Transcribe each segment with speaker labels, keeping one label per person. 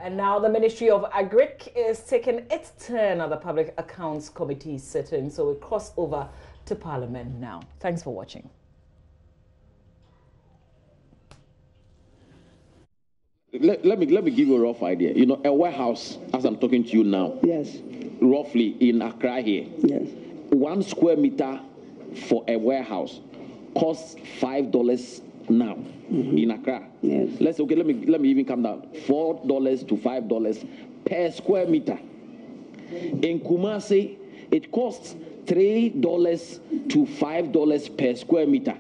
Speaker 1: And now the Ministry of Agric is taking its turn at the Public Accounts Committee sitting. So we cross over to Parliament now. Thanks for watching.
Speaker 2: Let me give you a rough idea. You know, a warehouse, as I'm talking to you now.
Speaker 3: Yes.
Speaker 2: Roughly in Accra here.
Speaker 3: Yes.
Speaker 2: 1 square meter for a warehouse costs $5 now in Accra.
Speaker 3: Yes.
Speaker 2: Let's okay. Let me even come down. $4 to $5 per square meter. In Kumasi, it costs $3 to $5 per square meter.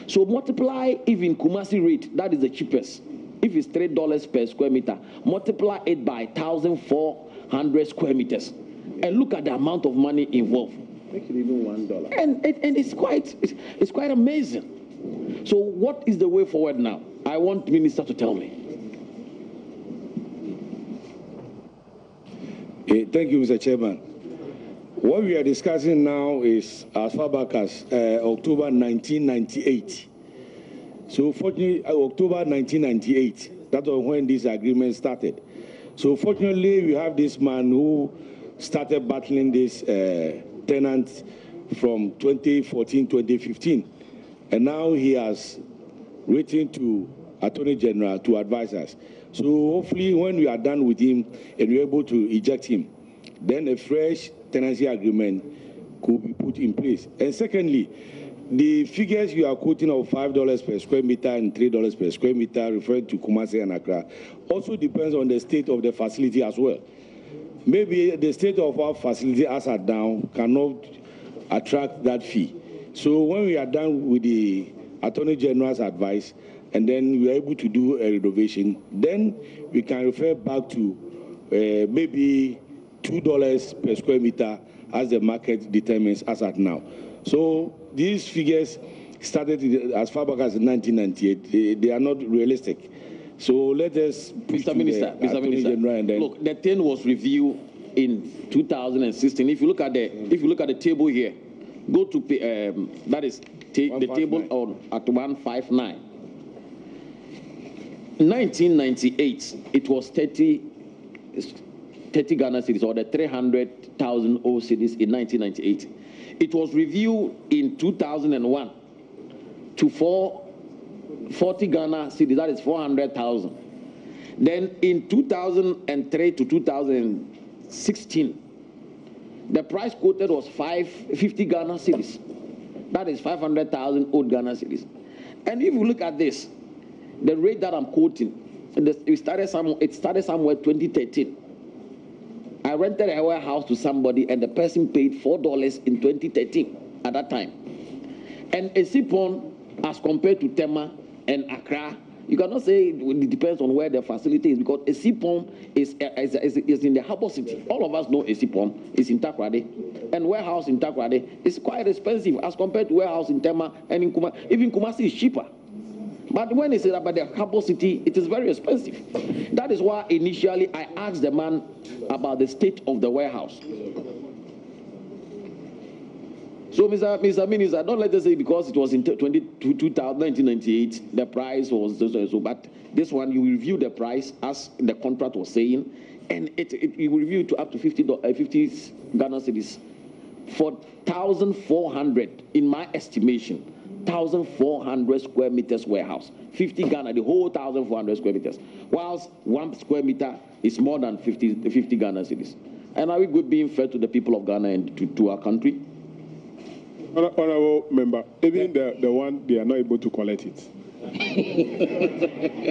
Speaker 2: So multiply even Kumasi rate. That is the cheapest. If it's $3 per square meter, multiply it by 1,400 square meters, and look at the amount of money involved.
Speaker 4: Make it even $1.
Speaker 2: And it's quite amazing. So what is the way forward now? I want the minister to tell me.
Speaker 4: Thank you, Mr. Chairman. What we are discussing now is as far back as October 1998. So fortunately, October 1998, that was when this agreement started. So fortunately, we have this man who started battling this tenant from 2014, 2015. And now he has written to Attorney General to advise us. So hopefully when we are done with him and we're able to eject him, then a fresh tenancy agreement could be put in place. And secondly, the figures you are quoting of $5 per square meter and $3 per square meter referring to Kumasi and Accra also depends on the state of the facility as well. Maybe the state of our facility as at now cannot attract that fee. So when we are done with the Attorney General's advice and then we are able to do a renovation, then we can refer back to maybe $2 per square meter as the market determines as at now. So these figures started as far back as 1998. They are not realistic. So let us,
Speaker 2: Mr. Minister, look, the thing was reviewed in 2016. If you look at the table here, go to that is the table on at 159. 1998, it was 30 Ghana cedis, or the 300,000 old cedis in 1998. It was reviewed in 2001 to 40 Ghana cedis, that is 400,000. Then in 2003 to 2016, the price quoted was 50 Ghana cedis, that is 500,000 old Ghana cedis. And if you look at this, the rate that I'm quoting, it started somewhere 2013. I rented a warehouse to somebody and the person paid $4 in 2013 at that time. And a Sipon, as compared to Tema and Accra, you cannot say it depends on where the facility is, because a Sipon is in the harbor city. All of us know a Sipon is in Takoradi, and warehouse in Takoradi is quite expensive as compared to warehouse in Tema and in Kumasi. Even Kumasi is cheaper. But when it's about the harbor city, it is very expensive. That is why initially I asked the man about the state of the warehouse. So, Mr. Minister, don't let us say because it was in 1998, the price was so. But this one, you review the price as the contract was saying, and you will review to up to 50 Ghana cedis for 1,400, in my estimation. 1,400 square meters warehouse, 50 Ghana, the whole 1,400 square meters, whilst 1 square meter is more than 50 Ghana cedis. And are we good being fair to the people of Ghana and to our country?
Speaker 5: Honorable member, even the one they are not able to collect it.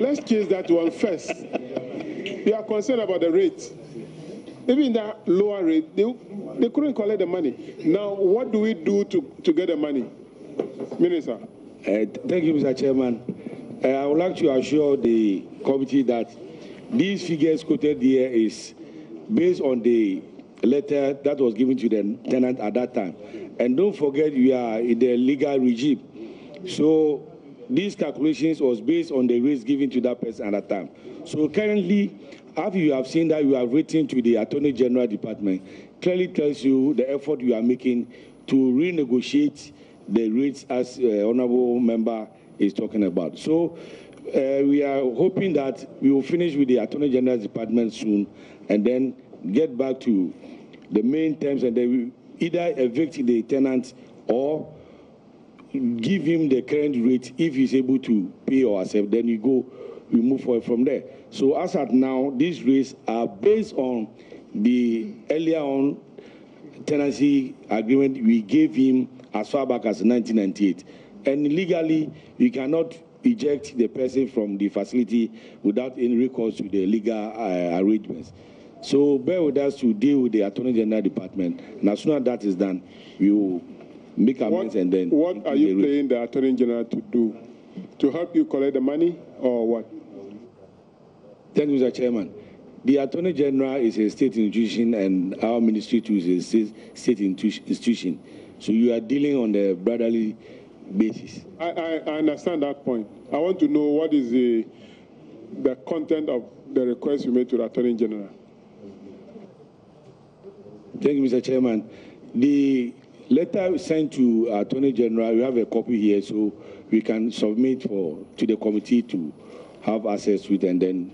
Speaker 5: Let's change that one first. We are concerned about the rate. Even that lower rate, they couldn't collect the money. Now, what do we do to get the money? Minister.
Speaker 4: Thank you, Mr. Chairman. I would like to assure the committee that these figures quoted here is based on the letter that was given to the tenant at that time. And don't forget, we are in the legal regime. So these calculations was based on the rates given to that person at that time. So currently, after you have seen that, you have written to the Attorney General Department, clearly tells you the effort you are making to renegotiate the rates as Honorable Member is talking about. So we are hoping that we will finish with the Attorney General's Department soon and then get back to the main terms, and then we either evict the tenant or give him the current rate if he's able to pay or accept. Then we move forward from there. So as at now, these rates are based on the earlier on tenancy agreement we gave him as far back as 1998. And legally, we cannot eject the person from the facility without any recourse to the legal arrangements. So bear with us to deal with the Attorney General Department. And as soon as that is done, we will make amends and then...
Speaker 5: What are you paying the Attorney General to do? To help you collect the money or what?
Speaker 4: Thank you, Mr. Chairman. The Attorney General is a state institution and our ministry too is a state institution. So you are dealing on the brotherly basis.
Speaker 5: I understand that point. I want to know what is the content of the request you made to the Attorney General.
Speaker 4: Thank you, Mr. Chairman. The letter sent to Attorney General, we have a copy here, so we can submit to the committee to have access to it and then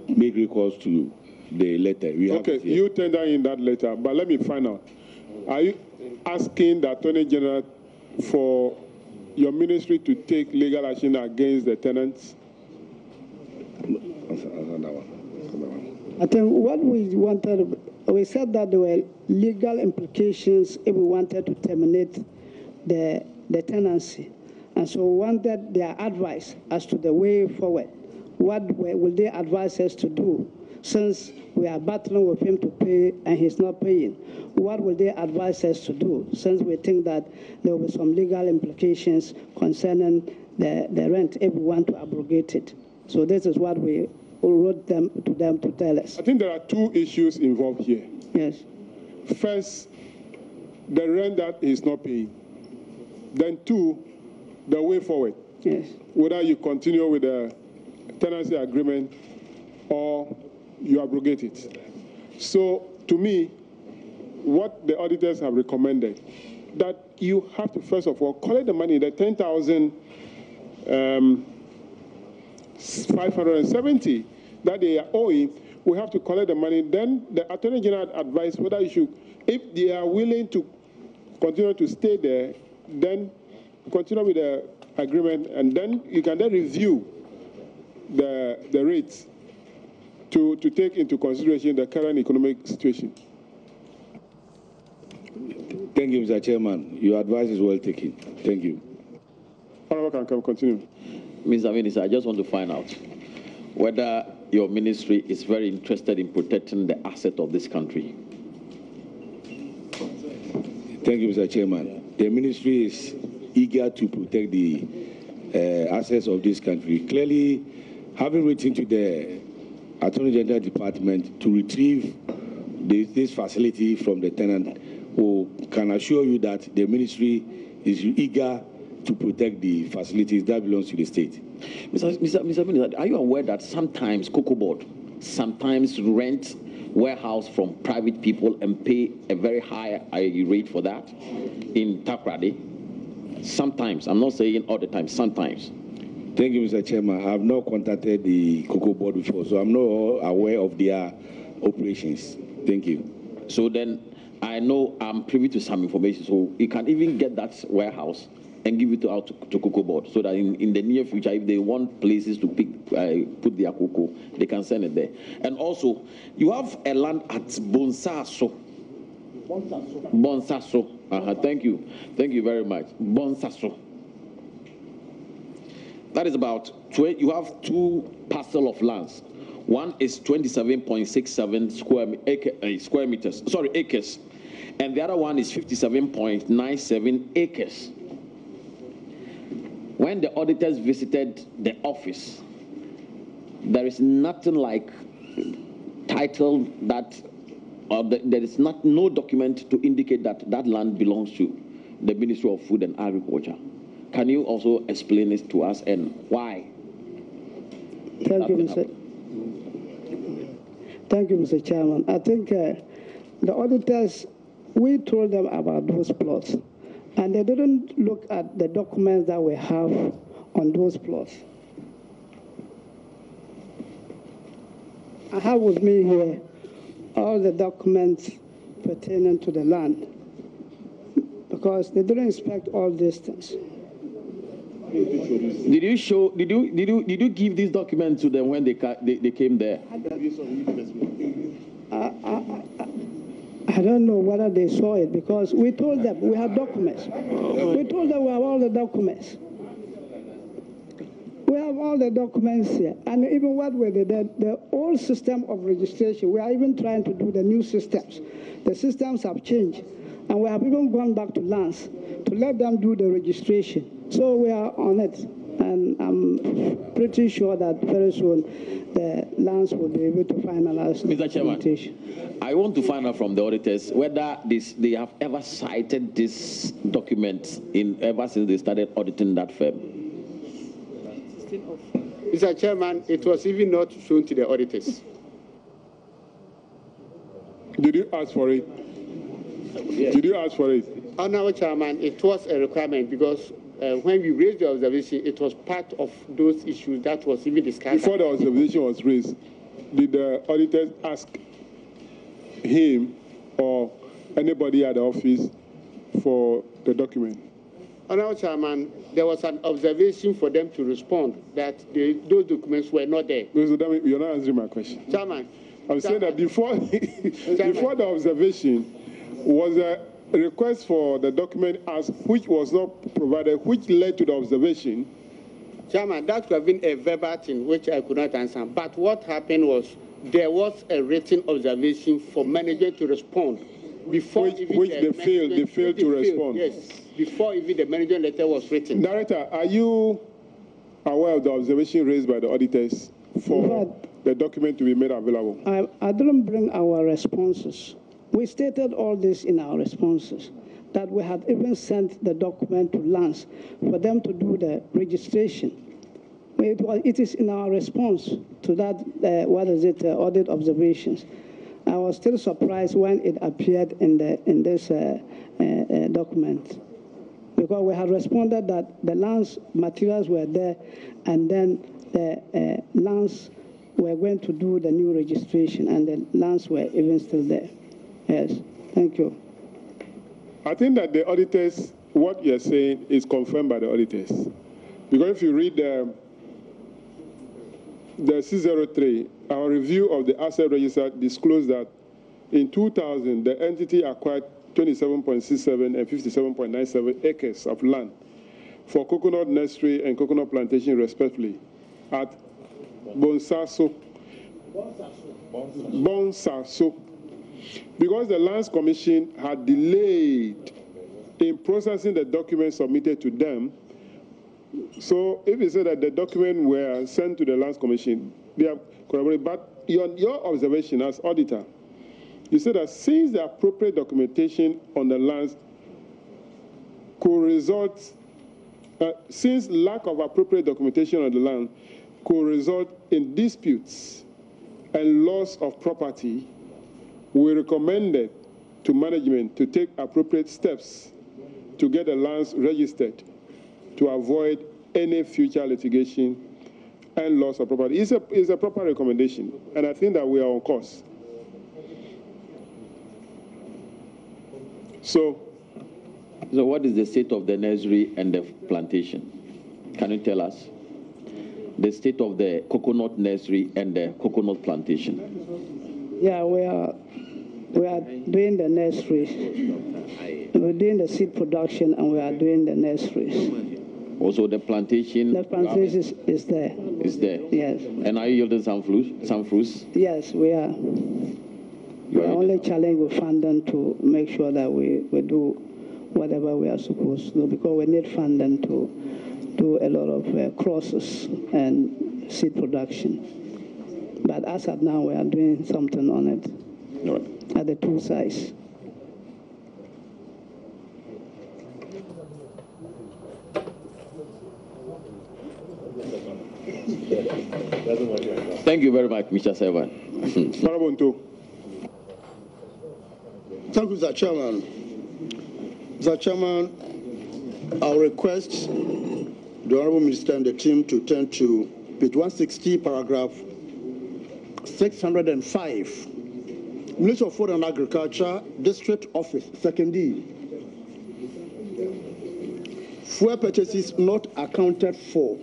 Speaker 4: make recourse to the letter.
Speaker 5: Okay, you tender in that letter, but let me find out. Are you asking the Attorney General for your ministry to take legal action against the tenants?
Speaker 3: I think what we wanted, we said that there were legal implications if we wanted to terminate the tenancy. And so we wanted their advice as to the way forward. What will they advise us to do since we are battling with him to pay and he's not paying? What will they advise us to do since we think that there will be some legal implications concerning the rent if we want to abrogate it? So this is what we wrote to them to tell us.
Speaker 5: I think there are two issues involved here.
Speaker 3: Yes.
Speaker 5: First, the rent that he's not paying. Then two, the way forward.
Speaker 3: Yes.
Speaker 5: Whether you continue with the tenancy agreement or you abrogate it. So to me, what the auditors have recommended, that you have to first of all collect the money, the 10,570 that they are owing. We have to collect the money. Then the Attorney General advised whether you should, if they are willing to continue to stay there, then continue with the agreement, and then you can then review the rates to take into consideration the current economic situation.
Speaker 4: Thank you, Mr. Chairman. Your advice is well taken. Thank you.
Speaker 5: Honorable can continue.
Speaker 2: Mr. Minister, I just want to find out whether your ministry is very interested in protecting the asset of this country.
Speaker 4: Thank you, Mr. Chairman. The ministry is eager to protect the assets of this country. Clearly, having written to the Attorney General Department to retrieve this facility from the tenant, we can assure you that the ministry is eager to protect the facilities that belongs to the state.
Speaker 2: Mr. Minister, are you aware that sometimes Cocoa Board sometimes rent warehouse from private people and pay a very high rate for that in Takrady? Sometimes, I'm not saying all the time, sometimes.
Speaker 4: Thank you, Mr. Chairman. I have not contacted the Cocoa Board before, so I'm not aware of their operations. Thank you.
Speaker 2: So then, I know I'm privy to some information, so you can even get that warehouse and give it out to Cocoa Board, so that in the near future, if they want places to put their cocoa, they can send it there. And also, you have a land at Bonsaso. Bonsaso. Thank you. Thank you very much. Bonsaso. That is about, you have two parcels of lands. One is 27.67 square meters, acres. And the other one is 57.97 acres. When the auditors visited the office, there is nothing like title that, there is no document to indicate that that land belongs to the Ministry of Food and Agriculture. Can you also explain this to us and why?
Speaker 3: Thank you, Mr. Chairman. I think the auditors, we told them about those plots, and they didn't look at the documents that we have on those plots. I have with me here all the documents pertaining to the land, because they didn't inspect all these things.
Speaker 2: Did you give these documents to them when they came there?
Speaker 3: I don't know whether they saw it, because we told them we have documents. We told them we have all the documents. We have all the documents here. And even what we did, the old system of registration, we are even trying to do the new systems. The systems have changed. And we have even gone back to lands to let them do the registration. So we are on it. And I'm pretty sure that very soon the lands will be able to finalize the documentation.
Speaker 2: I want to find out from the auditors whether they have ever cited this document ever since they started auditing that firm.
Speaker 6: Mr. Chairman, it was even not shown to the auditors.
Speaker 5: Did you ask for it? Yes. Did you ask for it?
Speaker 6: Honorable Chairman, it was a requirement, because when we raised the observation, it was part of those issues that was even discussed.
Speaker 5: Before the observation was raised, did the auditors ask him or anybody at the office for the document?
Speaker 6: Honorable Chairman, there was an observation for them to respond that those documents were not there.
Speaker 5: You're not answering my question.
Speaker 6: Chairman.
Speaker 5: I'm saying that before the observation was a request for the document as which was not provided, which led to the observation.
Speaker 6: Chairman, that could have been a verbal thing, which I could not answer. But what happened was there was a written observation for management to respond before
Speaker 5: they failed to respond.
Speaker 6: Yes, before even the management letter was written.
Speaker 5: Director, are you aware of the observation raised by the auditors for the document to be made available?
Speaker 3: I didn't bring our responses. We stated all this in our responses, that we had even sent the document to lands for them to do the registration. It is in our response to that, audit observations. I was still surprised when it appeared in this document, because we had responded that the lands materials were there, and then the lands were going to do the new registration, and the lands were even still there. Yes, thank you.
Speaker 5: I think that the auditors, what you're saying is confirmed by the auditors. Because if you read the 603, our review of the asset register disclosed that in 2000, the entity acquired 27.67 and 57.97 acres of land for coconut nursery and coconut plantation, respectively, at Bonsaso. Because the Lands Commission had delayed in processing the documents submitted to them. So if you say that the documents were sent to the Lands Commission, they have corroborated. But your observation as auditor, you said that since the appropriate documentation on the lands could result, since lack of appropriate documentation on the land could result in disputes and loss of property, we recommended to management to take appropriate steps to get the lands registered to avoid any future litigation and loss of property. It's a proper recommendation, and I think that we are on course. So
Speaker 2: what is the state of the nursery and the plantation? Can you tell us the state of the coconut nursery and the coconut plantation?
Speaker 3: Yeah, we are doing the nurseries. We're doing the seed production, and we are doing the nurseries.
Speaker 2: Also, the plantation.
Speaker 3: The plantation is there.
Speaker 2: Is there?
Speaker 3: Yes.
Speaker 2: And are you yielding some fruits?
Speaker 3: Yes, we are. The only challenge we funding to make sure that we do whatever we are supposed to do, because we need funding to do a lot of crosses and seed production. But as of now, we are doing something on it. Right. At the two sides.
Speaker 2: Thank you very much, Mr. Sevan.
Speaker 7: Thank you, Mr. Chairman. Mr. Chairman, I'll request the Honorable Minister and the team to turn to page 160, paragraph 605. Minister of Food and Agriculture, District Office, 2nd D. Fuel purchases not accounted for,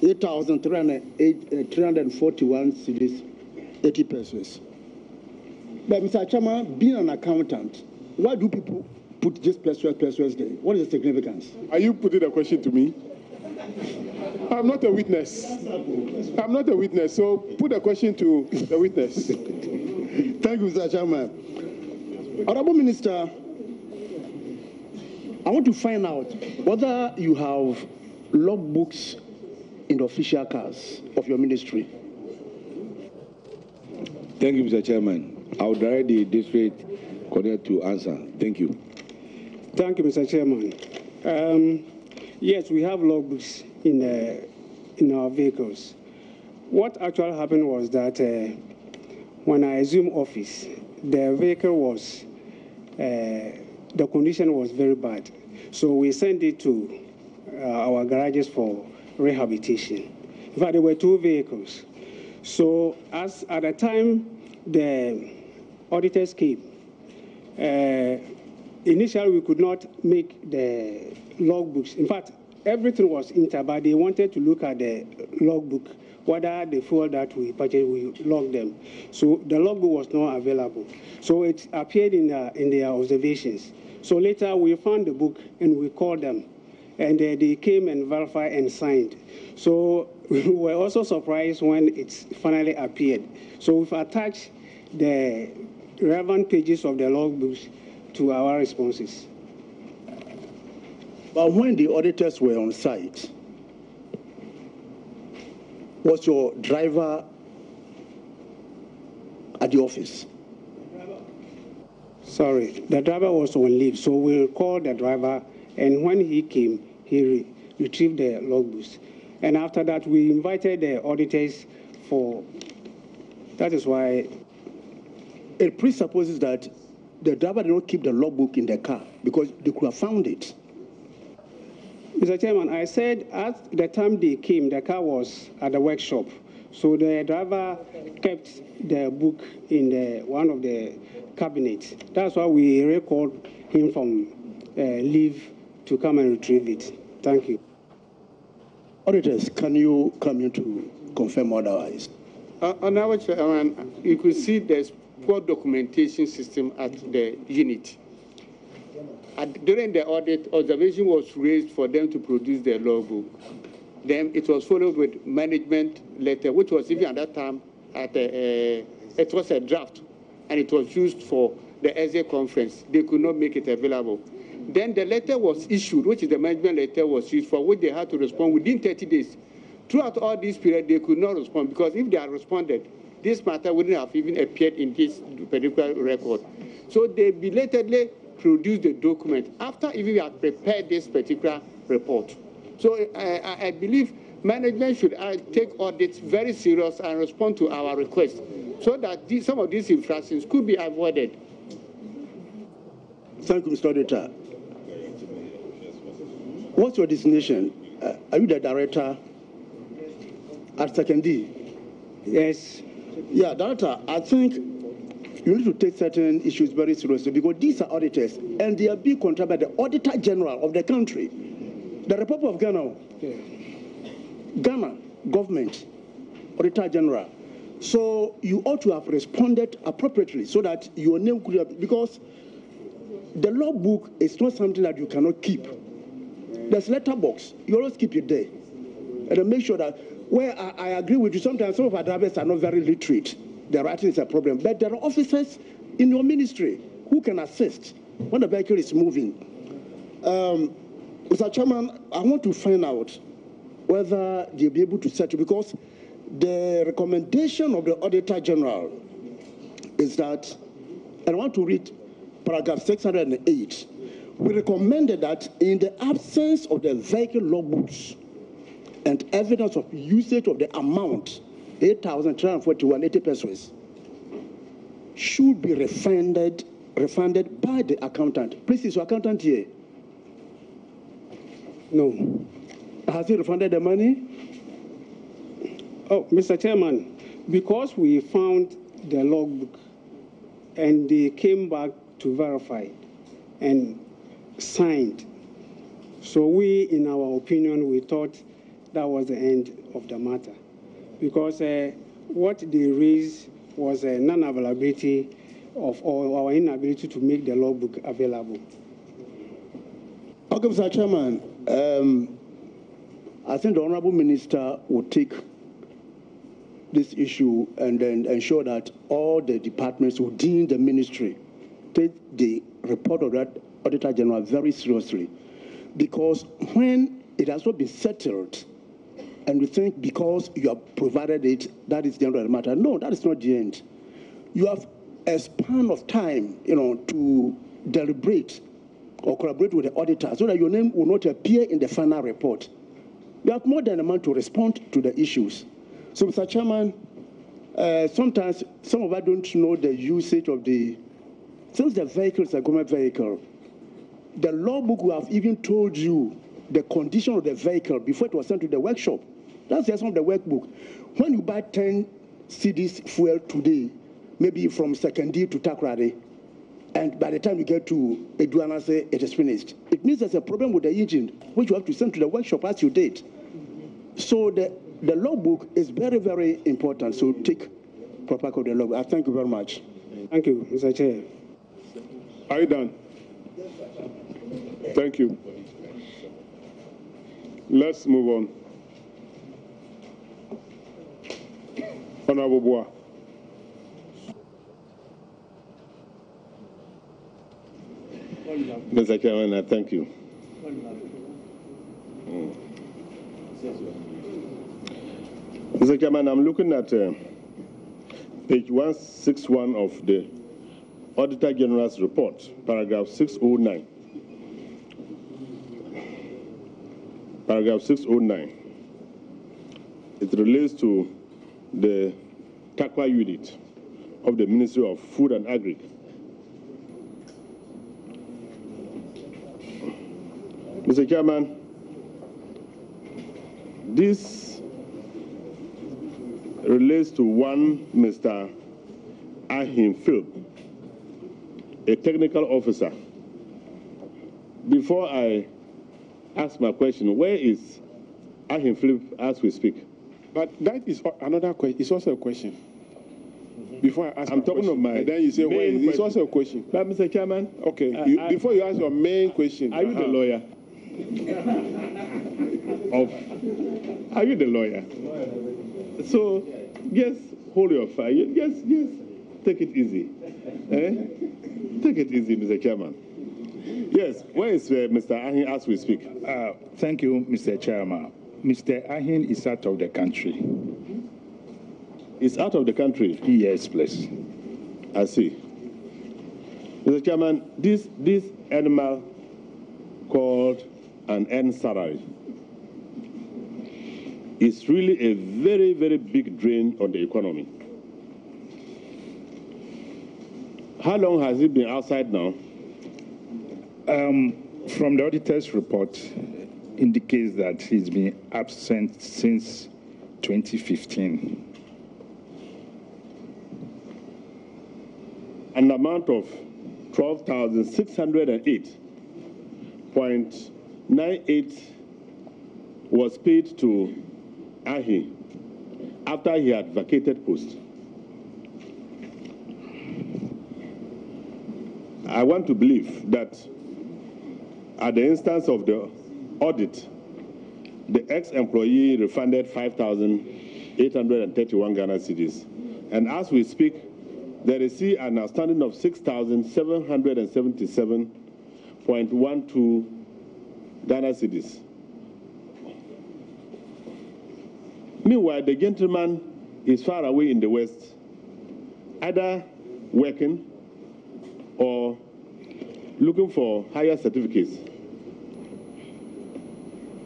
Speaker 7: 8,341 cedis, 80 pesos. But Mr. Chairman, being an accountant, why do people put this pesos there? What is the significance?
Speaker 5: Are you putting the question to me? I'm not a witness. I'm not a witness, so put the question to the witness.
Speaker 7: Thank you, Mr. Chairman. Honorable Minister, I want to find out whether you have logbooks in the official cars of your ministry.
Speaker 4: Thank you, Mr. Chairman. I will direct the district coordinator to answer. Thank you.
Speaker 8: Thank you, Mr. Chairman. Yes, we have logbooks in our vehicles. What actually happened was that when I assumed office, the vehicle was, the condition was very bad. So we sent it to our garages for rehabilitation. In fact, there were 2 vehicles. So as at the time the auditors came, initially we could not make the logbooks. In fact, everything was intact, but they wanted to look at the logbook, whether the fuel that we purchased, we log them. So the logbook was not available. So it appeared in their observations. So later we found the book and we called them, and they came and verified and signed. So we were also surprised when it finally appeared. So we've attached the relevant pages of the logbooks to our responses.
Speaker 7: But when the auditors were on site, was your driver at the office?
Speaker 8: Sorry, the driver was on leave, so we called the driver, and when he came, he retrieved the logbooks. And after that, we invited the auditors for, that is why.
Speaker 7: It presupposes that the driver did not keep the logbook in the car because they could have found it.
Speaker 8: Mr. Chairman, I said at the time they came, the car was at the workshop. So the driver kept the book in one of the cabinets. That's why we recalled him from leave to come and retrieve it. Thank you.
Speaker 7: Auditors, can you come in to confirm otherwise?
Speaker 6: On our chairman, you could see there's poor documentation system at the unit. During the audit, observation was raised for them to produce their logbook. Then it was followed with management letter, which was even at that time it was a draft, and it was used for the SA conference. They could not make it available. Then the letter was issued, which is the management letter was used for, which they had to respond within 30 days. Throughout all this period, they could not respond because if they had responded, this matter wouldn't have even appeared in this particular record. So they belatedly produced the document after even we had prepared this particular report. So I believe management should take audits very serious and respond to our request so that some of these infractions could be avoided.
Speaker 7: Thank you, Mr. Auditor. What's your designation? Are you the director at 2nd D?
Speaker 8: Yes.
Speaker 7: Yeah, Director, I think you need to take certain issues very seriously because these are auditors and they are being controlled by the Auditor General of the country, the Republic of Ghana. Yeah. Ghana government, Auditor General. So you ought to have responded appropriately so that your name could have, because the logbook is not something that you cannot keep. There's letterbox. You always keep it there. And then make sure that, where I agree with you, sometimes some of our drivers are not very literate. The writing is a problem. But there are officers in your ministry who can assist when the vehicle is moving. Mr. Chairman, I want to find out whether they'll be able to settle, because the recommendation of the Auditor General is that, and I want to read paragraph 608, we recommended that in the absence of the vehicle logbooks and evidence of usage of the amount, 8,341.80 pesos, should be refunded by the accountant. Please, is your accountant here?
Speaker 8: No.
Speaker 7: Has he refunded the money?
Speaker 8: Oh, Mr. Chairman, because we found the logbook and they came back to verify and signed. So we, in our opinion, we thought that was the end of the matter. Because what they raised was a non-availability of or our inability to make the logbook available.
Speaker 7: Okay, Mr. Chairman, I think the Honorable Minister will take this issue and then ensure that all the departments within the ministry take the report of that Auditor General very seriously. Because when it has not been settled, and we think because you have provided it, that is the end of the matter. No, that is not the end. You have a span of time, to deliberate or collaborate with the auditor so that your name will not appear in the final report. You have more than a month to respond to the issues. So, Mr. Chairman, sometimes some of us don't know the usage of since the vehicle is a government vehicle, the logbook will have even told you the condition of the vehicle before it was sent to the workshop. That's the essence of the workbook. When you buy 10 cedis fuel today, maybe from Secondary to Takrade, and by the time you get to Eduana, say it is finished, it means there's a problem with the engine, which you have to send to the workshop as you did. So the logbook is very, very important. So take proper code of the logbook. I thank you very much.
Speaker 8: Thank you, Mr. Chair.
Speaker 5: Are you done? Thank you. Let's move on. Honorable Bois.
Speaker 9: Mr. Chairman, I thank you. Mr. Chairman, I'm looking at page 161 of the Auditor General's report, paragraph 609. Paragraph 609. It relates to the TAQUA unit of the Ministry of Food and Agri. Mr. Chairman, this relates to one Mr. Ahim Philip, a technical officer. Before I ask my question, where is Ahim Philip as we speak?
Speaker 5: But that is another question. It's also a question. Before I ask
Speaker 9: I'm talking of my
Speaker 5: and then you say, well, it's also a question.
Speaker 9: But Mr. Chairman,
Speaker 5: okay. Before you ask your main question.
Speaker 9: Are you the lawyer? Are you the lawyer? So, just hold your fire. Just take it easy. Take it easy, Mr. Chairman. Yes, where is Mr. Ahin as we speak?
Speaker 10: Thank you, Mr. Chairman. Mr. Ahin is out of the country.
Speaker 9: Is out of the country?
Speaker 10: Yes, please.
Speaker 9: I see. Mr. Chairman, this animal called an end salary is really a very, very big drain on the economy. How long has he been outside now?
Speaker 10: From the auditor's report indicates that he's been absent since 2015.
Speaker 9: An amount of 12,608.98 was paid to Ahi after he had vacated post. I want to believe that at the instance of the audit, the ex-employee refunded 5,831 Ghana cedis. And as we speak, there is an outstanding of 6,777.12 Ghana cedis. Meanwhile, the gentleman is far away in the West, either working or looking for higher certificates.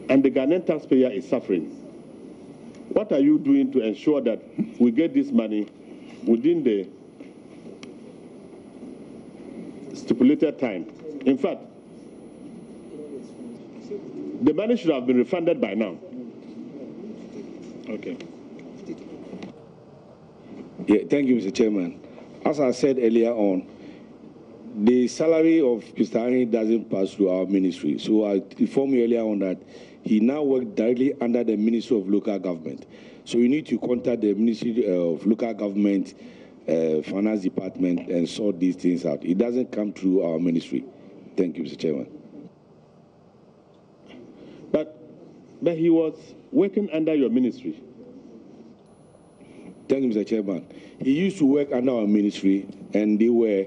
Speaker 9: And the Ghanaian taxpayer is suffering. What are you doing to ensure that we get this money within the stipulated time? In fact, The money should have been refunded by now.
Speaker 10: Okay.
Speaker 4: Yeah, thank you, Mr. Chairman. As I said earlier on, the salary of Mr. Ahi doesn't pass through our ministry. So I informed you earlier on that he now works directly under the Ministry of Local Government. So you need to contact the Ministry of Local Government Finance Department and sort these things out. It doesn't come through our ministry. Thank you, Mr. Chairman.
Speaker 9: But he was working under your ministry.
Speaker 4: Thank you, Mr. Chairman. He used to work under our ministry, and they were,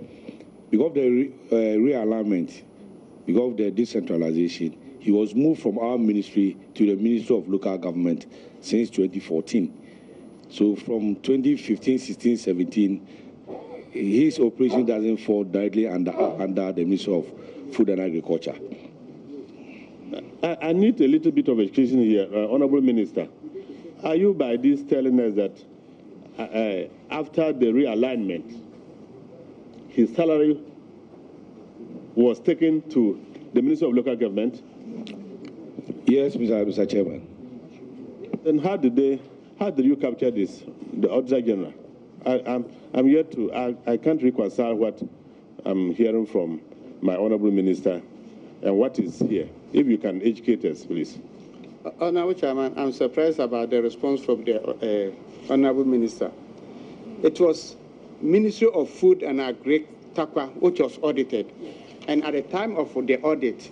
Speaker 4: because of the realignment, because of the decentralization, he was moved from our ministry to the Ministry of Local Government since 2014. So from 2015, 16, 17, his operation doesn't fall directly under the Ministry of Food and Agriculture.
Speaker 9: I need a little bit of education here, Honorable Minister. Are you by this telling us that after the realignment, his salary was taken to the Ministry of Local Government?
Speaker 4: Yes, Mr. Chairman.
Speaker 9: Then how did you capture this, the Auditor General? I'm yet to, I can't reconcile what I'm hearing from my Honorable Minister and what is here. If you can educate us, please.
Speaker 6: Honorable Chairman, I'm surprised about the response from the Honorable Minister. It was Ministry of Food and Agri, Takwa, which was audited. And at the time of the audit,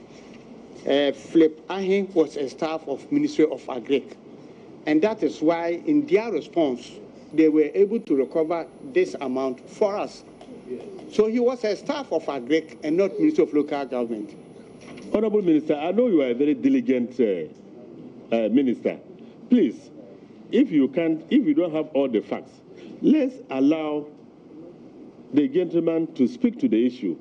Speaker 6: Philip Ahin was a staff of Ministry of Agri. And that is why, in their response, they were able to recover this amount for us. So he was a staff of Agri and not Ministry of Local Government.
Speaker 9: Honorable Minister, I know you are a very diligent minister. Please, if you don't have all the facts, let's allow the gentleman to speak to the issue.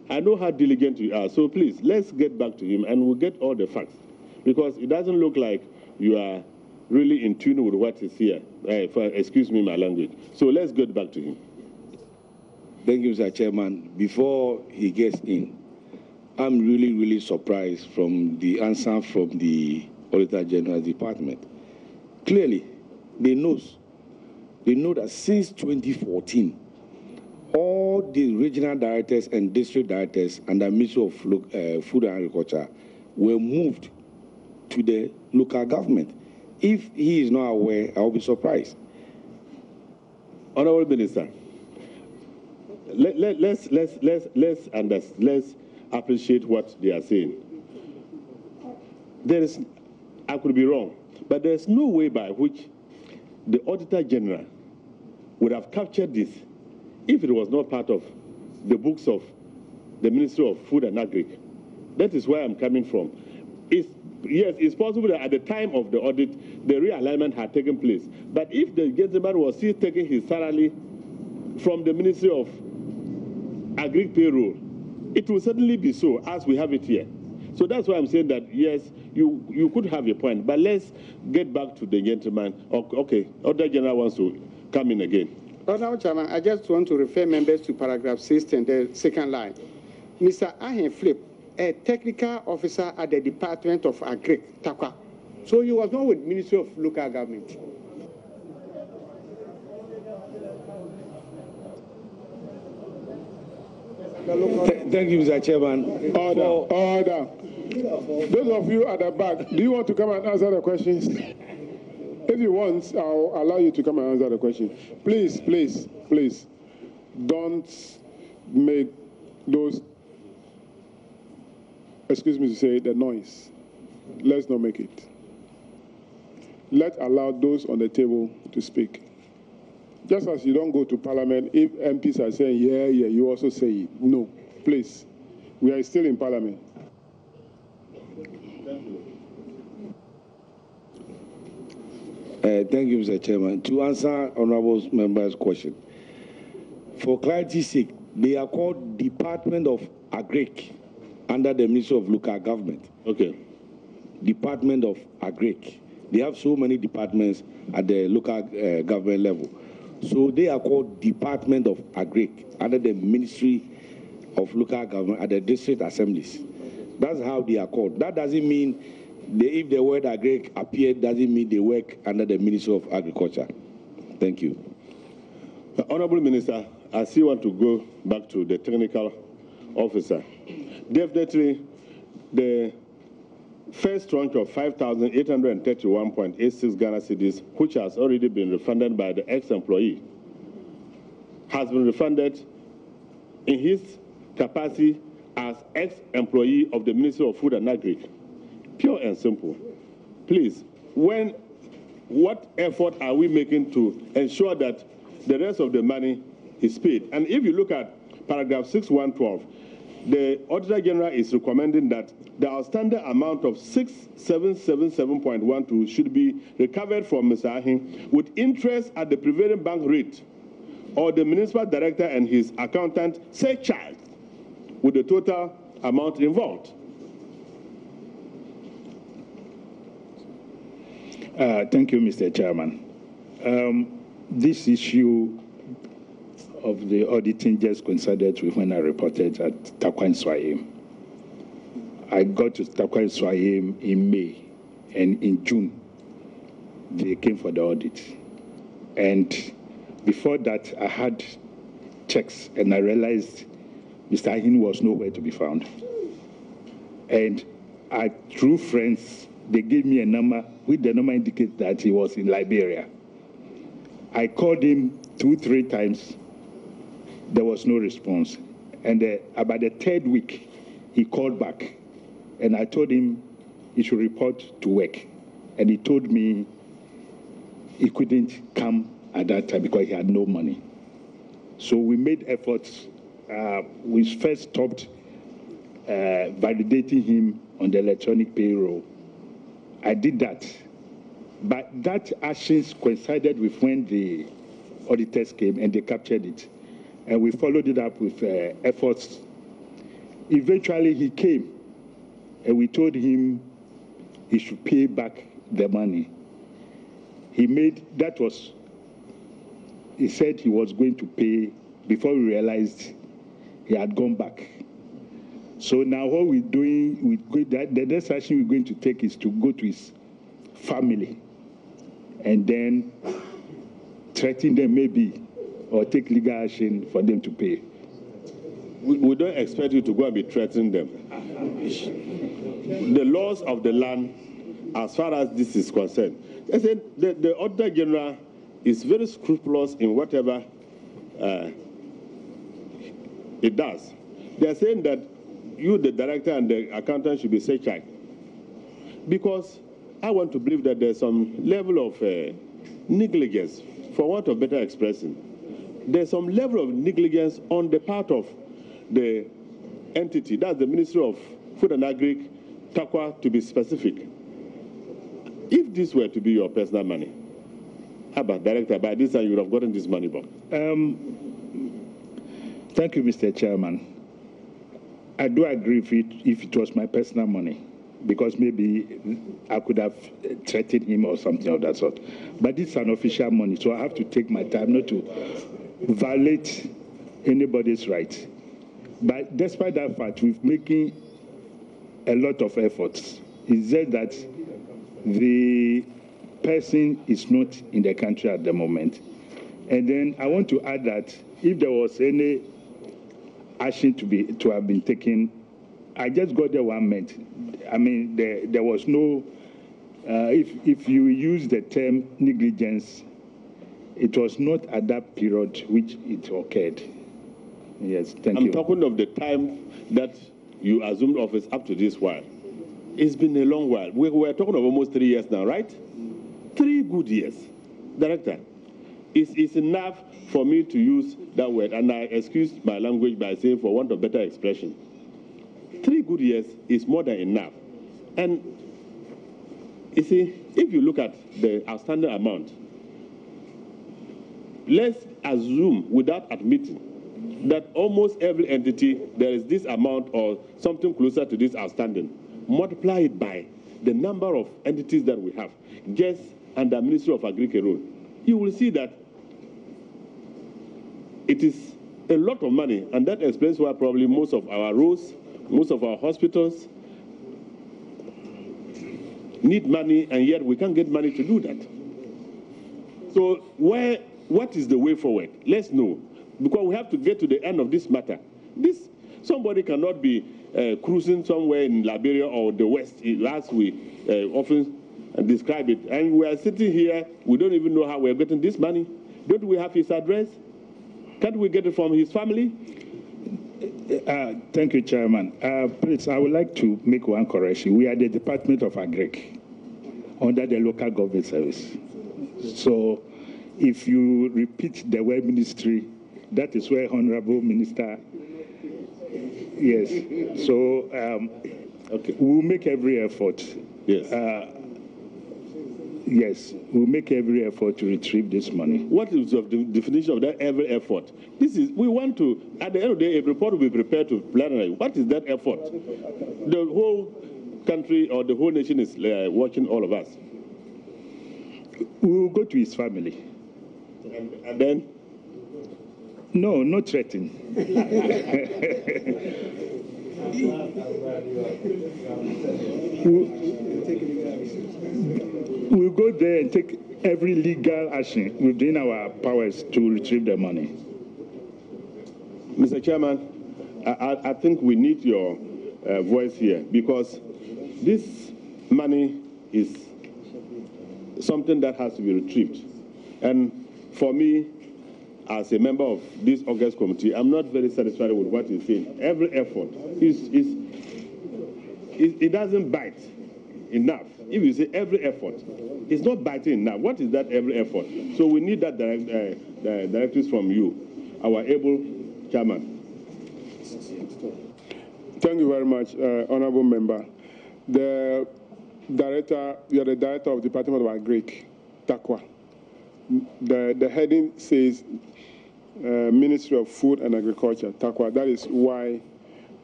Speaker 9: I know how diligent you are, so please, let's get back to him and we'll get all the facts. Because it doesn't look like you are really in tune with what is here. Excuse me my language. So let's get back to him.
Speaker 4: Thank you, Mr. Chairman. Before he gets in, I'm really surprised from the answer from the Auditor General's Department. Clearly, they know that since 2014, all the regional directors and district directors under Ministry of Food and Agriculture were moved to the local government. If he is not aware, I will be surprised.
Speaker 9: Honorable Minister, let's appreciate what they are saying. I could be wrong, but there is no way by which the Auditor General would have captured this if it was not part of the books of the Ministry of Food and Agri. That is where I'm coming from. Yes, it's possible that at the time of the audit, the realignment had taken place. But if the gentleman was still taking his salary from the Ministry of Agri payroll, it will certainly be so, as we have it here. So that's why I'm saying that, yes, you could have a point, but let's get back to the gentleman. Okay, Auditor General wants to come in again.
Speaker 6: Honorable Chairman, I just want to refer members to paragraph 6 and the second line. Mr. Ahin Flip, a technical officer at the Department of Agri, Takwa. So he was not with Ministry of Local Government.
Speaker 4: Thank you, Mr. Chairman.
Speaker 5: Order. Those of you at the back, do you want to come and answer the questions? If you want, I'll allow you to come and answer the question. Please, don't make those, excuse me to say, the noise. Let's not make it. Let's allow those on the table to speak. Just as you don't go to Parliament, if MPs are saying, yeah, you also say it. No, please. We are still in Parliament.
Speaker 4: Thank you, Mr. Chairman. To answer Honorable Member's question, for clarity's sake, they are called Department of Agric under the Ministry of Local Government.
Speaker 9: Okay.
Speaker 4: Department of Agric. They have so many departments at the local government level. So they are called Department of Agric under the Ministry of Local Government at the district assemblies. That's how they are called. That doesn't mean if the word agri appeared, doesn't mean they work under the Ministry of Agriculture. Thank you.
Speaker 9: Honorable Minister, I still want to go back to the technical officer. Definitely, the first tranche of 5,831.86 Ghana cedis, which has already been refunded by the ex-employee, has been refunded in his capacity as ex-employee of the Ministry of Food and Agri. Pure and simple. Please, what effort are we making to ensure that the rest of the money is paid? And if you look at paragraph 6112, the Auditor General is recommending that the outstanding amount of 6777.12 should be recovered from Mr. Ahin with interest at the prevailing bank rate, or the municipal director and his accountant surcharge with the total amount involved.
Speaker 10: Thank you, Mr. Chairman. This issue of the auditing just coincided with when I reported at Takwan Swahim. I got to Takwan Swahim in May, and in June, they came for the audit. And before that, I had checks, and I realized Mr. Ahin was nowhere to be found. And through friends, they gave me a number, which the number indicates that he was in Liberia. I called him 2-3 times. There was no response. And about the third week, he called back. And I told him he should report to work. And he told me he couldn't come at that time because he had no money. So we made efforts. We first stopped validating him on the electronic payroll. I did that. But that actions coincided with when the auditors came and they captured it. And we followed it up with efforts. Eventually he came and we told him he should pay back the money. He said he was going to pay before we realized he had gone back. So now what we're doing, the next action we're going to take is to go to his family and then threaten them maybe, or take legal action for them to pay.
Speaker 9: We don't expect you to go and be threatening them. The laws of the land, as far as this is concerned, I said the Auditor General is very scrupulous in whatever it does. They are saying that you, the director, and the accountant should be searching, because I want to believe that there's some level of negligence, for want of better expression. There's some level of negligence on the part of the entity, that's the Ministry of Food and Agri, TAQA to be specific. If this were to be your personal money, Abba, director, by this time you would have gotten this money back.
Speaker 10: Thank you, Mr. Chairman. I do agree if it was my personal money, because maybe I could have threatened him or something of that sort. But it's an official money, so I have to take my time not to violate anybody's right. But despite that fact, we're making a lot of efforts. It's just that the person is not in the country at the moment. And then I want to add that if there was any action to have been taken, I just got there 1 month. I mean, there was no, if you use the term negligence, it was not at that period which it occurred. Yes, thank you.
Speaker 9: I'm talking of the time that you assumed office up to this while. It's been a long while. We're talking of almost 3 years now, right? 3 good years. Director, it's enough for me to use that word, and I excuse my language by saying for want of better expression. 3 good years is more than enough. And you see, if you look at the outstanding amount, let's assume without admitting that almost every entity, there is this amount or something closer to this outstanding. Multiply it by the number of entities that we have, just under Ministry of Agriculture. You will see that it is a lot of money, and that explains why probably most of our roads, most of our hospitals, need money, and yet we can't get money to do that. So what is the way forward? Let's know, because we have to get to the end of this matter. Somebody cannot be cruising somewhere in Liberia or the West, as we often describe it, and we are sitting here, we don't even know how we're getting this money. Don't we have his address? Can't we get it from his family?
Speaker 10: Thank you, Chairman. Please, I would like to make one correction. We are the Department of Agric under the Local Government Service. So if you repeat the word ministry, that is where Honorable Minister, yes. So okay, we'll make every effort.
Speaker 9: Yes.
Speaker 10: Yes, we'll make every effort to retrieve this money.
Speaker 9: What is the definition of that every effort? We want to, at the end of the day, a report will be prepared to plenary. What is that effort? The whole country or the whole nation is watching all of us.
Speaker 10: We will go to his family.
Speaker 9: And then?
Speaker 10: No, no threatening. We'll go there and take every legal action within our powers to retrieve the money.
Speaker 9: Mr. Chairman, I think we need your voice here, because this money is something that has to be retrieved. And for me, as a member of this August committee, I'm not very satisfied with what you're saying. Every effort it doesn't bite enough. If you say every effort, it's not biting enough. What is that every effort? So we need that directives from you, our able chairman.
Speaker 5: Thank you very much, honorable member. You are the director of the Department of Agric, Takwa. The heading says Ministry of Food and Agriculture, Takwa. That is why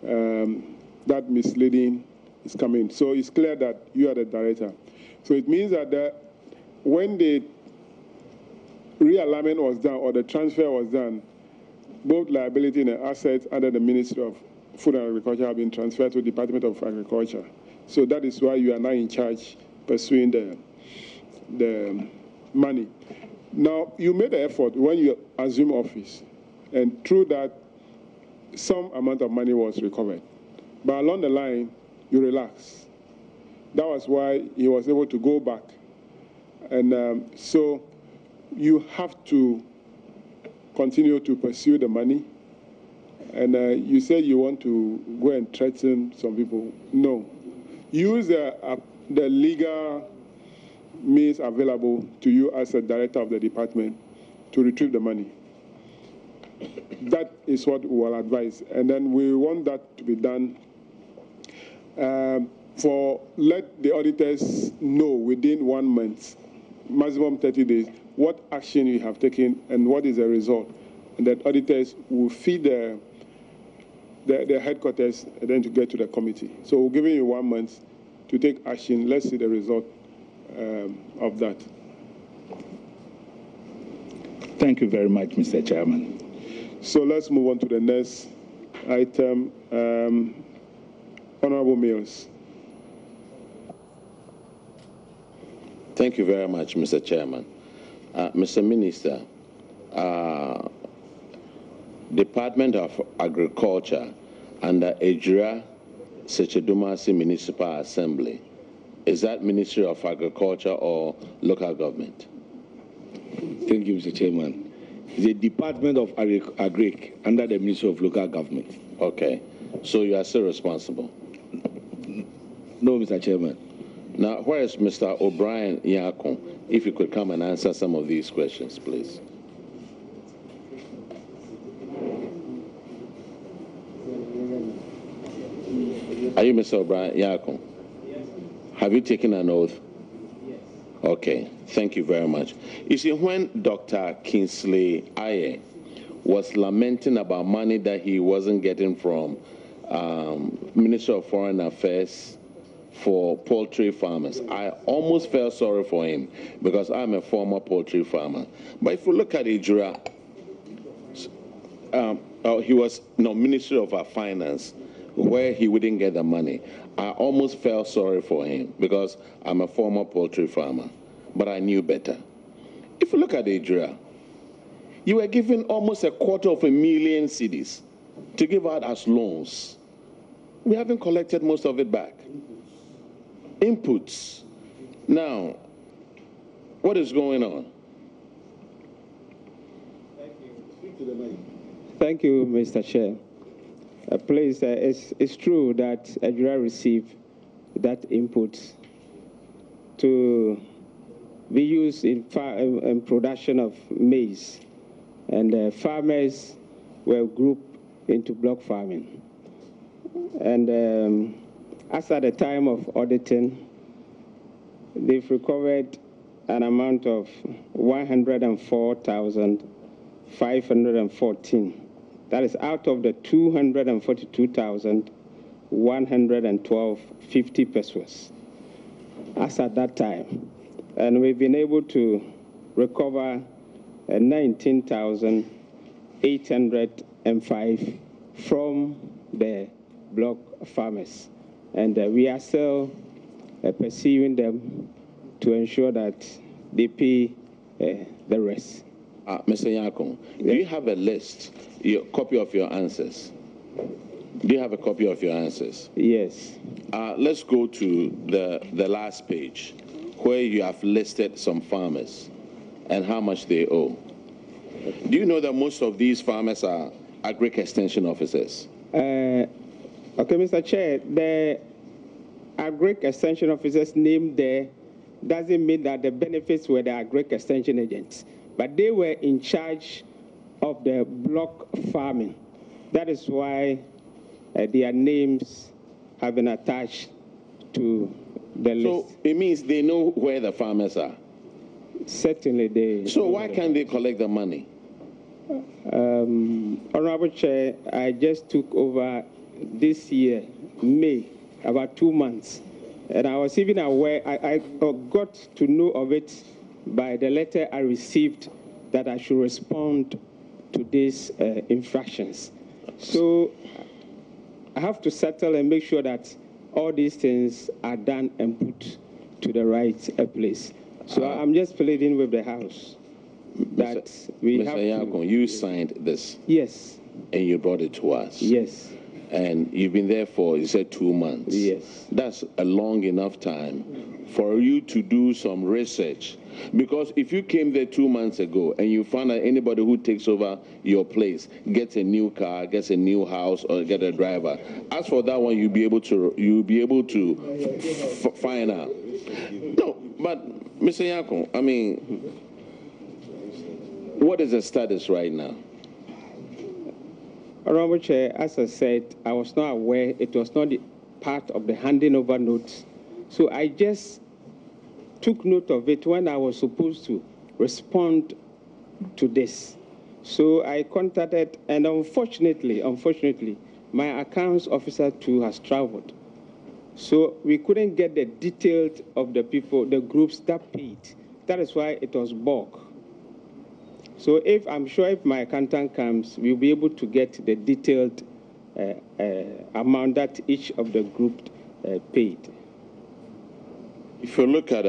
Speaker 5: that misleading is coming. So it's clear that you are the director. So it means that when the realignment was done or the transfer was done, both liability and assets under the Ministry of Food and Agriculture have been transferred to the Department of Agriculture. So that is why you are now in charge pursuing the money. Now, you made the effort when you assumed office, and through that, some amount of money was recovered. But along the line, you relaxed. That was why he was able to go back. And so you have to continue to pursue the money. And you said you want to go and threaten some people. No. Use the legal means available to you as a director of the department to retrieve the money. That is what we will advise. And then we want that to be done let the auditors know within 1 month, maximum 30 days, what action you have taken and what is the result. And that auditors will feed the headquarters and then to get to the committee. So we're giving you 1 month to take action. Let's see the result of that.
Speaker 10: Thank you very much, Mr. Chairman.
Speaker 5: So let's move on to the next item. Honorable Mills.
Speaker 2: Thank you very much, Mr. Chairman. Mr. Minister, Department of Agriculture under Ejura Sechedumasi Municipal Assembly. Is that Ministry of Agriculture or local government?
Speaker 4: Thank you, Mr. Chairman. The Department of Agric under the Ministry of Local Government.
Speaker 2: Okay. So you are still responsible?
Speaker 4: No, Mr. Chairman.
Speaker 2: Now, where is Mr. O'Brien Yakon? If you could come and answer some of these questions, please. Are you Mr. O'Brien Yakon? Yes. Have you taken an oath? Yes. Okay. Thank you very much. You see, when Dr. Kingsley Aye was lamenting about money that he wasn't getting from Minister of Foreign Affairs for poultry farmers, I almost felt sorry for him because I'm a former poultry farmer. But if you look at Ejura, he was Minister of Finance where he wouldn't get the money. I almost felt sorry for him because I'm a former poultry farmer, but I knew better. If you look at Adria, you were given almost 250,000 cedis to give out as loans. We haven't collected most of it back. Inputs. Now, what is going on?
Speaker 11: Thank you, Mr. Chair. Please, it's true that Adria received that input to be used in production of maize, and farmers were grouped into block farming. And as at the time of auditing, they've recovered an amount of 104,514. That is out of the 242,112.50 pesos as at that time. And we've been able to recover 19,805 from the block farmers. And we are still pursuing them to ensure that they pay the rest.
Speaker 2: Mr. Yakon, do you have a list, a copy of your answers? Do you have a copy of your answers?
Speaker 11: Yes.
Speaker 2: Let's go to the last page, where you have listed some farmers and how much they owe. Do you know that most of these farmers are agric extension officers?
Speaker 11: Okay, Mr. Chair, the agric extension officers named there doesn't mean that the benefits were the agric extension agents, but they were in charge of the block farming. That is why their names have been attached to the list.
Speaker 2: So it means they know where the farmers are?
Speaker 11: Certainly they...
Speaker 2: So why can't they collect the money?
Speaker 11: Honorable Chair, I just took over this year, May, about 2 months. And I was even aware, I got to know of it by the letter I received that I should respond to these infractions. So I have to settle and make sure that all these things are done and put to the right place. So I'm just pleading with the House that we have to...
Speaker 2: Mr. Yakon, you signed this?
Speaker 11: Yes.
Speaker 2: And you brought it to us?
Speaker 11: Yes.
Speaker 2: And you've been there for, you said, 2 months.
Speaker 11: Yes.
Speaker 2: That's a long enough time for you to do some research. Because if you came there 2 months ago and you found that anybody who takes over your place gets a new car, gets a new house, or get a driver, as for that one, you'll be able to find out. No, but Mr. Yakon, I mean, what is the status right now?
Speaker 11: Honorable Chair, as I said, I was not aware. It was not part of the handing over notes. So I just took note of it when I was supposed to respond to this. So I contacted, and unfortunately, my accounts officer too has traveled. So we couldn't get the details of the people, the groups that paid. That is why it was bulk. So I'm sure if my accountant comes, we'll be able to get the detailed amount that each of the group paid.
Speaker 2: If you look at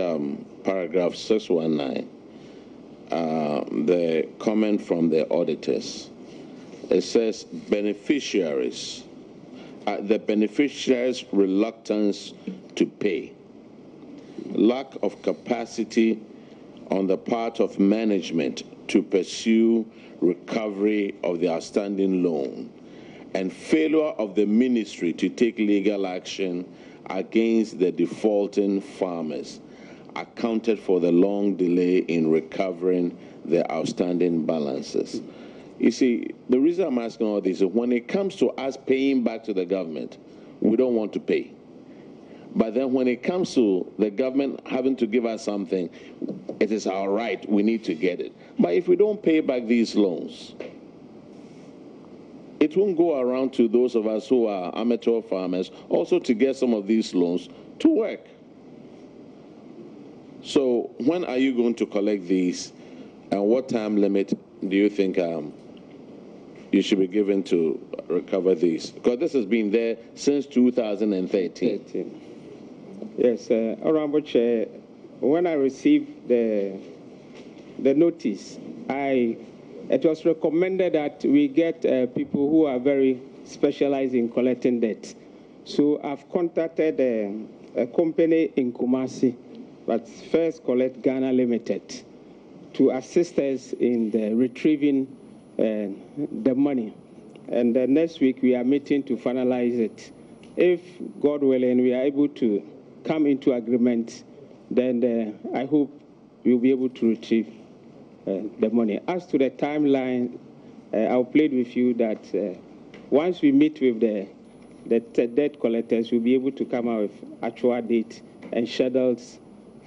Speaker 2: paragraph 619, the comment from the auditors, it says beneficiaries, the beneficiaries' reluctance to pay, lack of capacity on the part of management to pursue recovery of the outstanding loan, and failure of the ministry to take legal action against the defaulting farmers accounted for the long delay in recovering the outstanding balances. You see, the reason I'm asking all this is when it comes to us paying back to the government, we don't want to pay. But then when it comes to the government having to give us something, it is our right, we need to get it. But if we don't pay back these loans, it won't go around to those of us who are amateur farmers also to get some of these loans to work. So when are you going to collect these, and what time limit do you think you should be given to recover these? Because this has been there since 2013.
Speaker 11: Yes, Honorable Chair, when I received the notice, it was recommended that we get people who are very specialized in collecting debt. So I've contacted a company in Kumasi, but First Collect Ghana Limited, to assist us in the retrieving the money. And next week we are meeting to finalize it. If, God willing, we are able to come into agreement, then I hope we'll be able to retrieve the money. As to the timeline, I'll plead with you that once we meet with the debt collectors, we'll be able to come out with actual date and schedules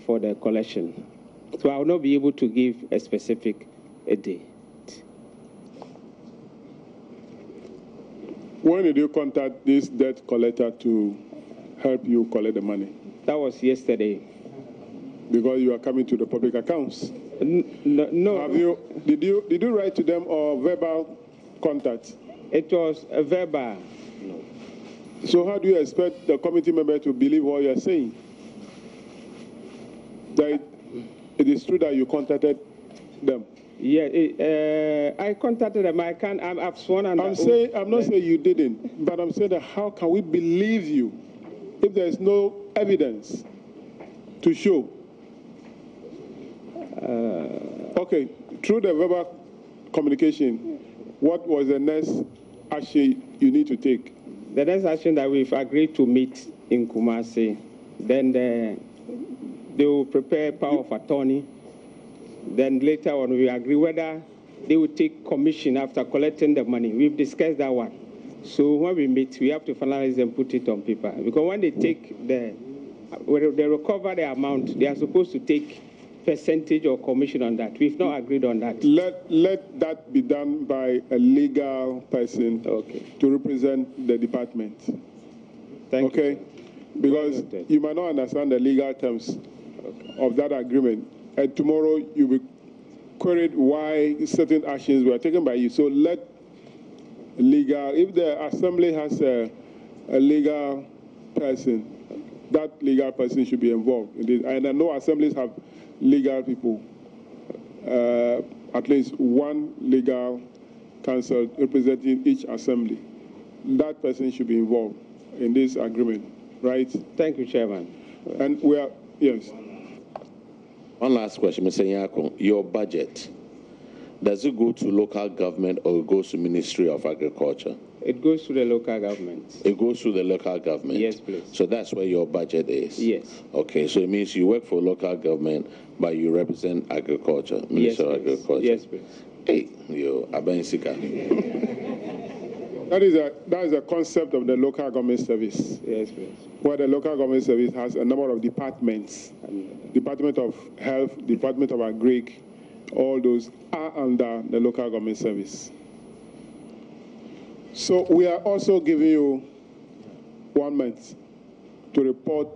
Speaker 11: for the collection. So I will not be able to give a specific date.
Speaker 5: When did you contact this debt collector to help you collect the money?
Speaker 11: That was yesterday.
Speaker 5: Because you are coming to the public accounts.
Speaker 11: No.
Speaker 5: Did you write to them or verbal contact?
Speaker 11: It was a verbal. No.
Speaker 5: So how do you expect the committee member to believe what you are saying? That it is true that you contacted them?
Speaker 11: Yeah, I contacted them. I've sworn under oath.
Speaker 5: I'm not saying you didn't, but I'm saying that how can we believe you if there is no evidence to show? Okay, through the verbal communication, what was the next action you need to take?
Speaker 11: The next action that we've agreed to meet in Kumasi, then they will prepare power of attorney. Then later on, we agree whether they will take commission after collecting the money. We've discussed that one. So when we meet, we have to finalize and put it on paper. Because when they take when they recover the amount, they are supposed to take percentage or commission on that. We've not agreed on that.
Speaker 5: Let that be done by a legal person to represent the department.
Speaker 11: Thank you.
Speaker 5: Because you might not understand the legal terms of that agreement. And tomorrow you'll be queried why certain actions were taken by you. So let legal, if the assembly has a legal person, that legal person should be involved in this. And I know assemblies have legal people, at least one legal counsel representing each assembly. That person should be involved in this agreement, right?
Speaker 11: Thank you, Chairman.
Speaker 5: And we are, yes.
Speaker 2: One last question, Mr. Nyako. Your budget, does it go to local government or it goes to Ministry of Agriculture?
Speaker 11: It goes to the local government.
Speaker 2: It goes to the local government?
Speaker 11: Yes, please.
Speaker 2: So that's where your budget is?
Speaker 11: Yes.
Speaker 2: Okay, so it means you work for local government, but you represent agriculture, Ministry of Agriculture?
Speaker 11: Yes, please.
Speaker 2: Hey, yo, Abensika.
Speaker 5: That is a concept of the local government service.
Speaker 11: Yes, please.
Speaker 5: Where the local government service has a number of departments. Department of Health, Department of Agric, all those are under the local government service. So we are also giving you 1 month to report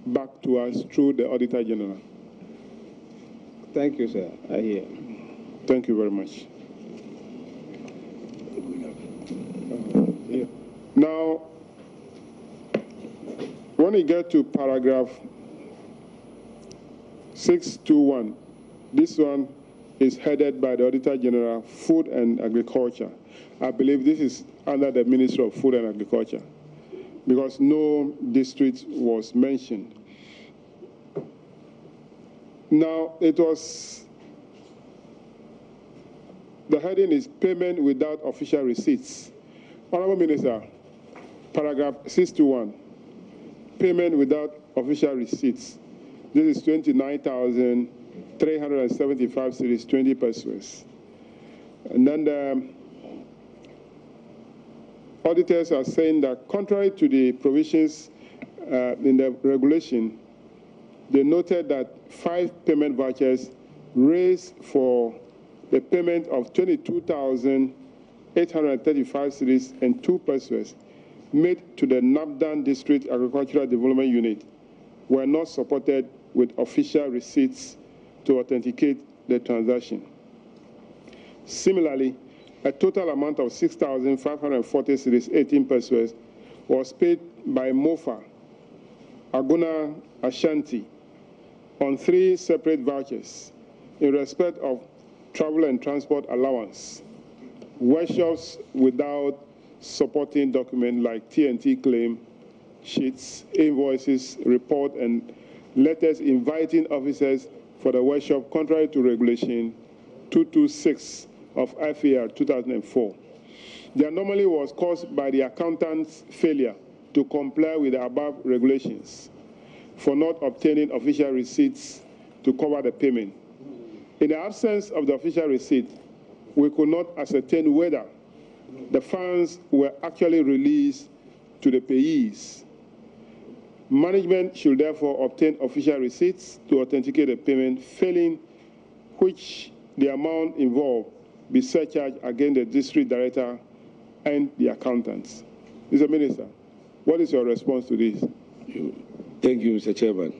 Speaker 5: back to us through the Auditor General.
Speaker 11: Thank you, sir. I hear.
Speaker 5: Thank you very much. Now, when you get to paragraph 621, this one is headed by the Auditor General, Food and Agriculture. I believe this is under the Ministry of Food and Agriculture because no district was mentioned. Now, the heading is Payment Without Official Receipts. Honorable Minister, paragraph 621, Payment Without Official Receipts. This is 29,375 cedis, 20 pesos. And then the auditors are saying that contrary to the provisions in the regulation, they noted that 5 payment vouchers raised for the payment of 22,835 cedis and 2 pesos made to the Nabdan District Agricultural Development Unit were not supported with official receipts to authenticate the transaction. Similarly, a total amount of 6,540 cedis, 18 pesos, was paid by Mofa, Aguna Ashanti, on 3 separate vouchers in respect of travel and transport allowance, workshops without supporting document like TNT claim sheets, invoices, report, and letters inviting officers for the workshop contrary to Regulation 226 of FAR 2004. The anomaly was caused by the accountant's failure to comply with the above regulations for not obtaining official receipts to cover the payment. In the absence of the official receipt, we could not ascertain whether the funds were actually released to the payees. Management should therefore obtain official receipts to authenticate the payment, failing which the amount involved be surcharged against the district director and the accountants. Mr. Minister, what is your response to this?
Speaker 4: Thank you, Mr. Chairman.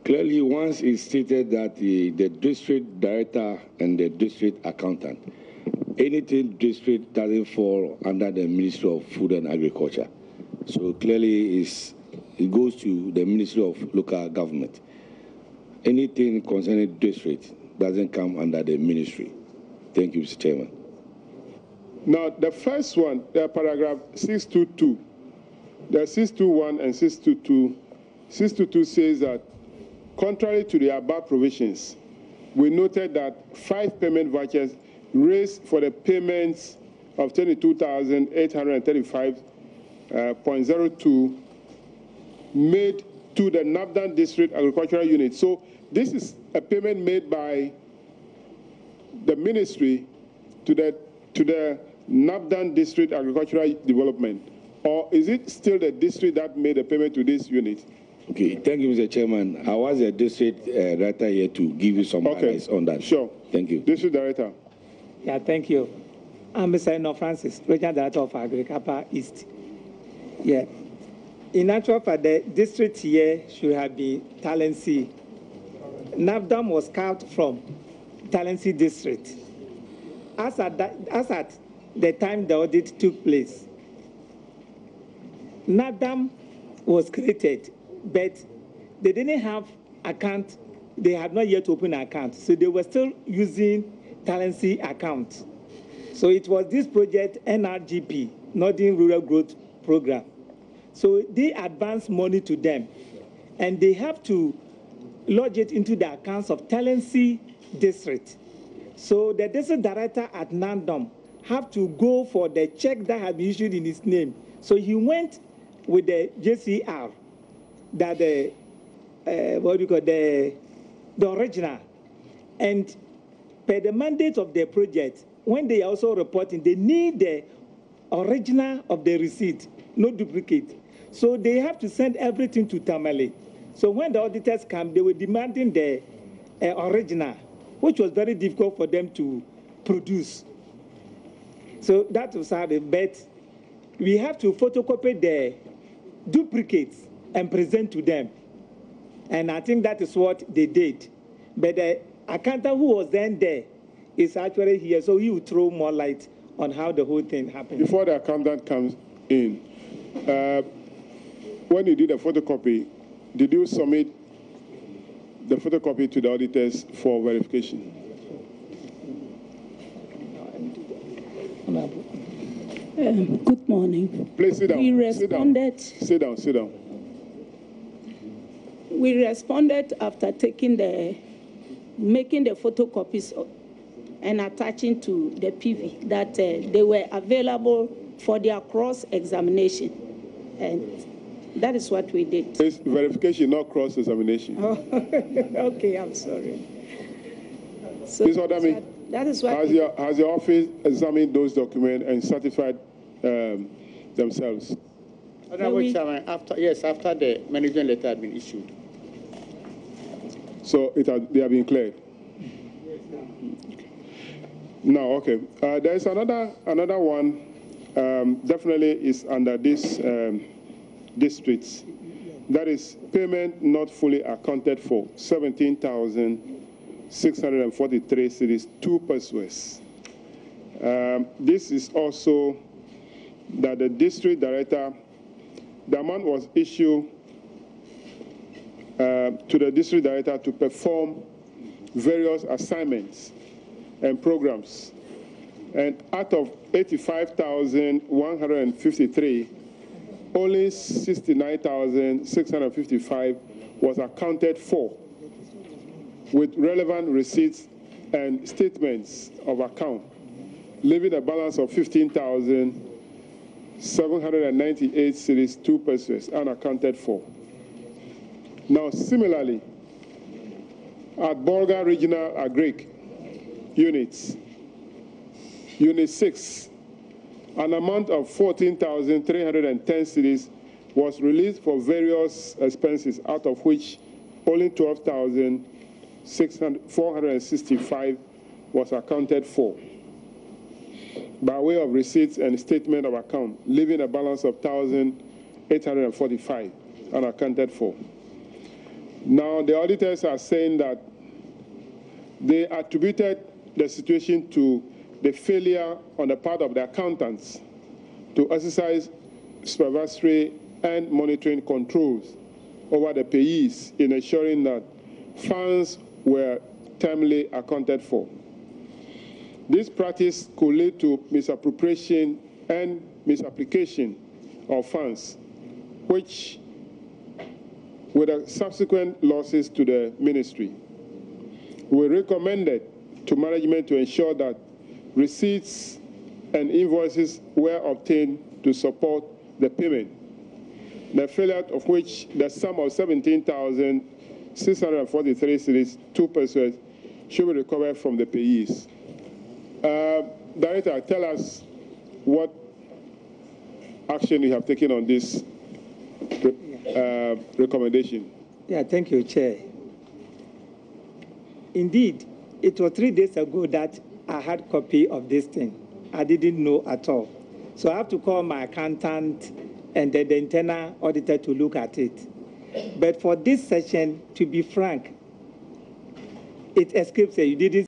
Speaker 4: Clearly, once it's stated that the district director and the district accountant, anything district doesn't fall under the Ministry of Food and Agriculture. So clearly, it goes to the Ministry of Local Government. Anything concerning district doesn't come under the ministry. Thank you, Mr. Chairman.
Speaker 5: Now, the first one, paragraph 622, the 621 and 622, 622 says that, contrary to the above provisions, we noted that 5 payment vouchers raised for the payments of 22,835.02 made to the Nabdan District Agricultural Unit. So this is a payment made by the ministry to the Nabdan District Agricultural Development, or is it still the district that made the payment to this unit?
Speaker 4: Okay, thank you, Mr. Chairman. I was a district director here to give you some advice on that.
Speaker 5: Sure.
Speaker 4: Thank you.
Speaker 5: District Director.
Speaker 12: Yeah, thank you. I'm Mr. Eno Francis, Regional Director of Agriculture East. Yeah. In actual fact, the district here should have been Talensi. Nabdam was carved from Talensi district. As at the time the audit took place, Nabdam was created, but they didn't have account. They had not yet opened an account, so they were still using Talensi account. So it was this project, NRGP, Northern Rural Growth Program. So they advance money to them, and they have to lodge it into the accounts of Talensi district. So the district director at Nandom have to go for the check that had been issued in his name. So he went with the JCR, that the original, and per the mandate of the project, when they are also reporting, they need the original of the receipt, no duplicate. So they have to send everything to Tamale. So when the auditors come, they were demanding the original, which was very difficult for them to produce. So that was how they bet. We have to photocopy the duplicates and present to them. And I think that is what they did. But the accountant who was then there is actually here, so he will throw more light on how the whole thing happened.
Speaker 5: Before the accountant comes in, when you did a photocopy, did you submit the photocopy to the auditors for verification?
Speaker 13: Good morning.
Speaker 5: Please sit down.
Speaker 13: We responded.
Speaker 5: Sit down. Sit down.
Speaker 13: We responded after making the photocopies and attaching to the PV that they were available for their cross-examination, and that is what we did.
Speaker 5: It's verification, not cross-examination.
Speaker 13: Oh, okay, I'm sorry. So
Speaker 5: this is what I mean.
Speaker 13: That is what.
Speaker 5: Has your office examined those documents and certified themselves?
Speaker 6: After the management letter had been issued.
Speaker 5: So they have been cleared. Now, okay. There is another one. Definitely is under this districts. That is payment not fully accounted for, 17,643 cedis, 2 pesos. This is also that the district director, the amount was issued to the district director to perform various assignments and programs. And out of 85,153, only 69,655 was accounted for with relevant receipts and statements of account, leaving a balance of 15,798 cedis, 2 pesos unaccounted for. Now, similarly, at Bolga Regional Agric units, Unit 6, an amount of 14,310 cedis was released for various expenses, out of which only 12,465 was accounted for by way of receipts and statement of account, leaving a balance of 1,845 unaccounted for. Now, the auditors are saying that they attributed the situation to the failure on the part of the accountants to exercise supervisory and monitoring controls over the payees in ensuring that funds were timely accounted for. This practice could lead to misappropriation and misapplication of funds, which with the subsequent losses to the ministry. We recommended to management to ensure that receipts and invoices were obtained to support the payment, the failure of which the sum of 17,643 cedis, 2 pesos, should be recovered from the payees. Director, tell us what action you have taken on this recommendation.
Speaker 12: Yeah, thank you, Chair. Indeed, it was 3 days ago that I had a copy of this thing. I didn't know at all. So I have to call my accountant and then the internal auditor to look at it. But for this session, to be frank, it escapes you. You didn't